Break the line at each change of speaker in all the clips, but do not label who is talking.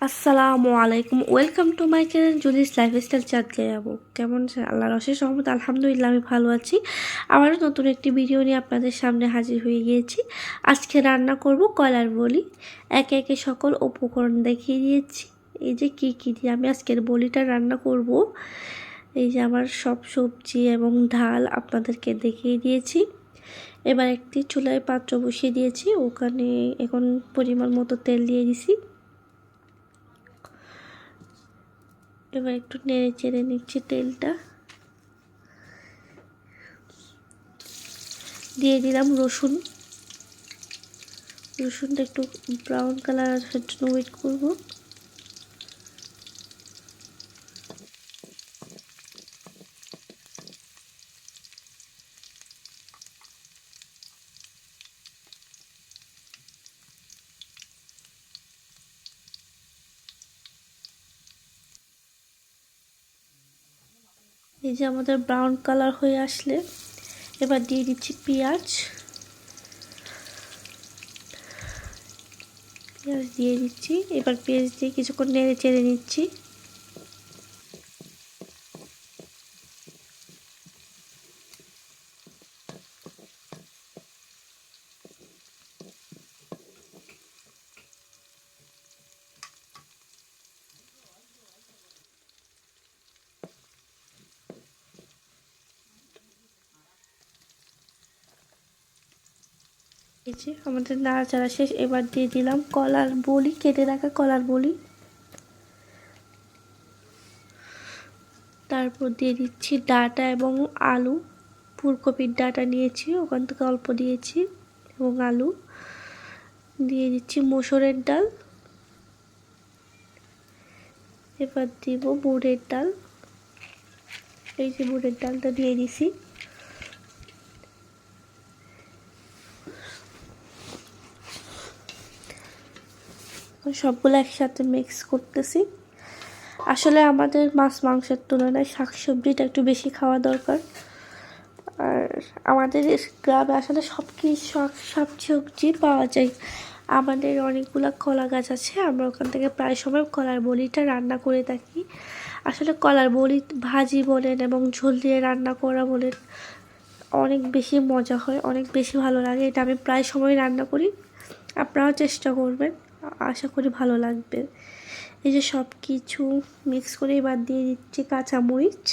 আসসালামু আলাইকুম, welcome to my channel Julie's lifestyle চাঁদকে যাবো। কেমন আছেন? আল্লাহর অশেষ রহমত, আলহামদুলিল্লাহ আমি ভালো আছি। আবারও নতুন একটি ভিডিও নিয়ে আপনাদের সামনে হাজির হয়ে গিয়েছি। আজকে রান্না করব কলার বলি। একে একে সকল উপকরণ দেখিয়ে দিয়েছি। এই যে কী দিয়ে আমি আজকের বলিটা রান্না করব, এই যে আমার সব সবজি এবং ঢাল আপনাদেরকে দেখিয়ে দিয়েছি। এবার একটি চুলায় পাত্র বসিয়ে দিয়েছি, ওখানে এখন পরিমাণ মতো তেল দিয়ে দিছি। এবার একটু নেড়ে চেড়ে নিচ্ছি তেলটা, দিয়ে দিলাম রসুনটা একটু ব্রাউন কালার আসার জন্য ওয়েট করব। এই যে আমাদের ব্রাউন কালার হয়ে আসলে এবার দিয়ে দিচ্ছি পেঁয়াজ দিয়ে দিচ্ছি। এবার পেঁয়াজ দিয়ে কিছুক্ষণ নেড়ে চেড়ে নিচ্ছি। এই যে আমাদের নাড়াচাড়া শেষ, এবার দিয়ে দিলাম কলার বলি, কেটে রাখা কলার বলি। তারপর দিয়ে দিচ্ছি ডাঁটা এবং আলু। ফুলকপির ডাঁটা নিয়েছি, ওখান থেকে অল্প দিয়েছি, এবং আলু দিয়ে দিচ্ছি। মসুরের ডাল, এবার দিব বুটের ডাল। এই যে বুটের ডালটা দিয়ে দিছি। সবগুলো একসাথে মিক্স করতেছি। আসলে আমাদের মাছ মাংসের তুলনায় শাকসবজিটা একটু বেশি খাওয়া দরকার। আর আমাদের গ্রামে আসলে সব সবজি পাওয়া যায়। আমাদের অনেকগুলো কলা গাছ আছে, আমরা ওখান থেকে প্রায় সময় কলার বড়িটা রান্না করে থাকি। আসলে কলার বড়ি ভাজি বলেন এবং ঝোল দিয়ে রান্না করা বলেন, অনেক বেশি মজা হয়, অনেক বেশি ভালো লাগে। এটা আমি প্রায় সময় রান্না করি, আপনারাও চেষ্টা করবেন, আশা করি ভালো লাগবে। এই যে সব কিছু মিক্স করে এবার দিয়ে দিচ্ছি কাঁচামরিচ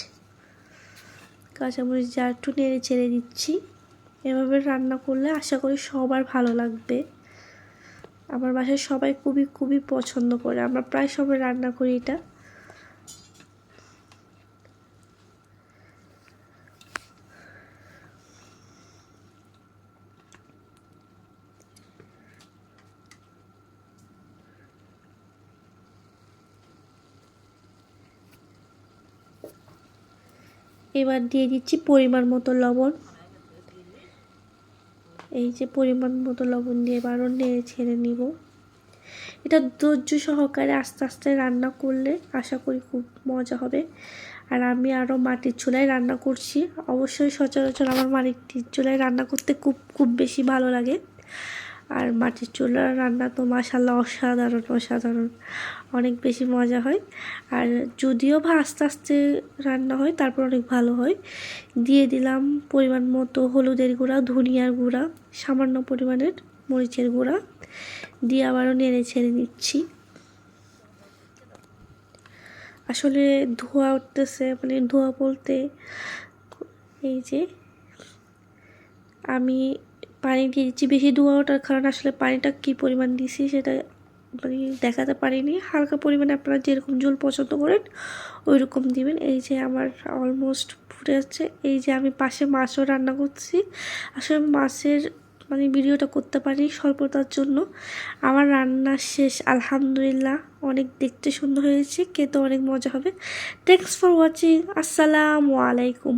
যা একটু নেড়ে ছেড়ে দিচ্ছি। এভাবে রান্না করলে আশা করি সবার ভালো লাগবে। আমার বাসায় সবাই খুবই খুবই পছন্দ করে, আমরা প্রায় সময় রান্না করি এটা। এবার দিয়ে দিচ্ছি পরিমাণ মতো লবণ। এই যে পরিমাণ মতো লবণ দিয়ে এবারও নেড়ে ছেড়ে নিব। এটা ধৈর্য সহকারে আস্তে আস্তে রান্না করলে আশা করি খুব মজা হবে। আর আমি আরও মাটির চুলায় রান্না করছি। অবশ্যই সচরাচর আমার মাটির চুলায় রান্না করতে খুব খুব বেশি ভালো লাগে। আর মাটির চুলার রান্না তো মাশাআল্লাহ অসাধারণ, অনেক বেশি মজা হয়। আর যদিও বা আস্তে আস্তে রান্না হয়, তারপর অনেক ভালো হয়। দিয়ে দিলাম পরিমাণ মতো হলুদের গুঁড়া, ধনিয়ার গুঁড়া, সামান্য পরিমাণের মরিচের গুঁড়া দিয়ে আবারও নেড়ে ছেড়ে নিচ্ছি। আসলে ধোঁয়া উঠতেছে, মানে ধোঁয়া বলতে এই যে আমি পানি দিয়ে দিচ্ছি। বেশি ধোঁয়া ওঠার কারণ আসলে পানিটা কী পরিমাণ দিছি সেটা মানে দেখাতে পারিনি। হালকা পরিমাণে আপনারা যেরকম ঝোল পছন্দ করেন ওই রকম দিবেন। এই যে আমার অলমোস্ট ফুটে যাচ্ছে। এই যে আমি পাশে মাছও রান্না করছি। আসলে মাছের মানে ভিডিওটা করতে পারি স্বল্পতার জন্য। আমার রান্না শেষ, আলহামদুলিল্লাহ, অনেক দেখতে সুন্দর হয়েছে, খেতে অনেক মজা হবে। Thanks for watching. আসসালামু আলাইকুম।